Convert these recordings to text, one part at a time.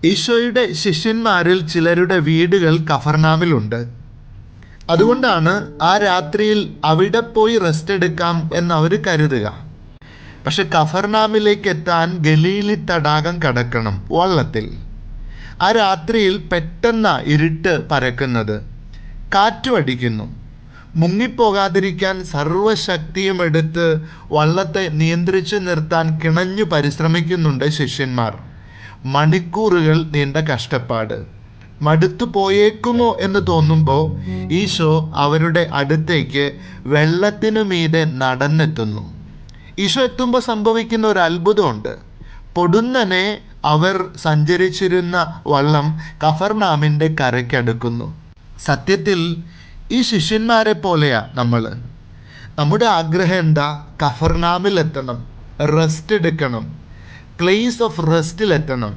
ഈശോയുടെ ശിഷ്യന്മാരിൽ ചിലരുടെ വീടുകൾ കഫർനാമിലുണ്ട്. അതുകൊണ്ടാണ് ആ രാത്രിയിൽ അവിടെ പോയി റെസ്റ്റ് എടുക്കാം എന്നവർ കരുതുക. പക്ഷെ കഫർനാമിലേക്ക് എത്താൻ ഗലീലി തടാകം കടക്കണം വള്ളത്തിൽ. ആ രാത്രിയിൽ പെട്ടെന്ന് ഇരുട്ട് പരക്കുന്നത്, കാറ്റും അടിക്കുന്നു. മുങ്ങിപ്പോകാതിരിക്കാൻ സർവശക്തിയും എടുത്ത് വള്ളത്തെ നിയന്ത്രിച്ചു നിർത്താൻ കിണഞ്ഞു പരിശ്രമിക്കുന്നുണ്ട് ശിഷ്യന്മാർ. മണിക്കൂറുകൾ നീണ്ട കഷ്ടപ്പാട്. മടുത്തു പോയേക്കുമോ എന്ന് തോന്നുമ്പോൾ ഈശോ അവരുടെ അടുത്തേക്ക് വെള്ളത്തിനു മീതെ നടന്നെത്തുന്നു. ഈശോ എത്തുമ്പോൾ സംഭവിക്കുന്ന ഒരു അത്ഭുതമുണ്ട്. പൊടുന്നനെ അവർ സഞ്ചരിച്ചിരുന്ന വള്ളം കഫർനാമിൻ്റെ കരയ്ക്കടുക്കുന്നു. സത്യത്തിൽ ഈ ശിഷ്യന്മാരെ പോലെയാ നമ്മുടെ ആഗ്രഹം എന്താ? കഫർനാമിലെത്തണം, റെസ്റ്റ് എടുക്കണം, പ്ലേസ് ഓഫ് റെസ്റ്റിലെത്തണം.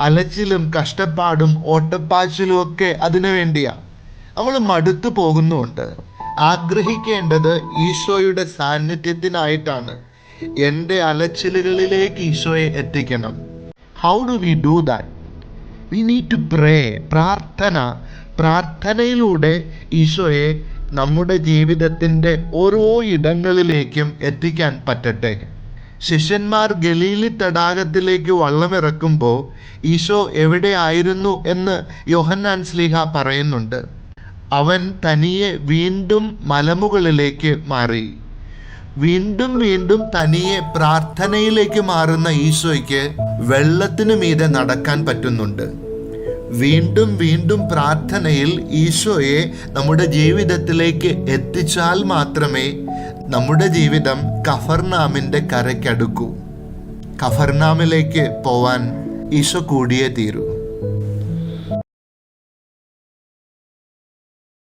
അലച്ചിലും കഷ്ടപ്പാടും ഓട്ടപ്പാച്ചിലും ഒക്കെ അതിനു വേണ്ടിയാ. നമ്മൾ മടുത്തു പോകുന്നുമുണ്ട്. ആഗ്രഹിക്കേണ്ടത് ഈശോയുടെ സാന്നിധ്യത്തിനായിട്ടാണ്. എൻ്റെ അലച്ചിലുകളിലേക്ക് ഈശോയെ എത്തിക്കണം. How do we do that? We need to pray. പ്രാർത്ഥനയിലൂടെ ഈശോയെ നമ്മുടെ ജീവിതത്തിൻ്റെ ഓരോ ഇടങ്ങളിലേക്കും എത്തിക്കാൻ പറ്റട്ടെ. ശിഷ്യന്മാർ ഗലീലി തടാകത്തിലേക്ക് വള്ളമിറക്കുമ്പോൾ ഈശോ എവിടെയായിരുന്നു എന്ന് യോഹന്നാൻ ശ്ലീഹ പറയുന്നുണ്ട്. അവൻ തനിയെ വീണ്ടും മലമുകളിലേക്ക് മാറി. വീണ്ടും വീണ്ടും തനിയെ പ്രാർത്ഥനയിലേക്ക് മാറുന്ന ഈശോയ്ക്ക് വെള്ളത്തിനു മീതെ നടക്കാൻ പറ്റുന്നുണ്ട്. വീണ്ടും വീണ്ടും പ്രാർത്ഥനയിൽ ഈശോയെ നമ്മുടെ ജീവിതത്തിലേക്ക് എത്തിച്ചാൽ മാത്രമേ നമ്മുടെ ജീവിതം കഫർനാമിൻ്റെ കരയ്ക്കടുക്കൂ. കഫർനാമിലേക്ക് പോവാൻ ഈശോ കൂടിയേ തീരൂ.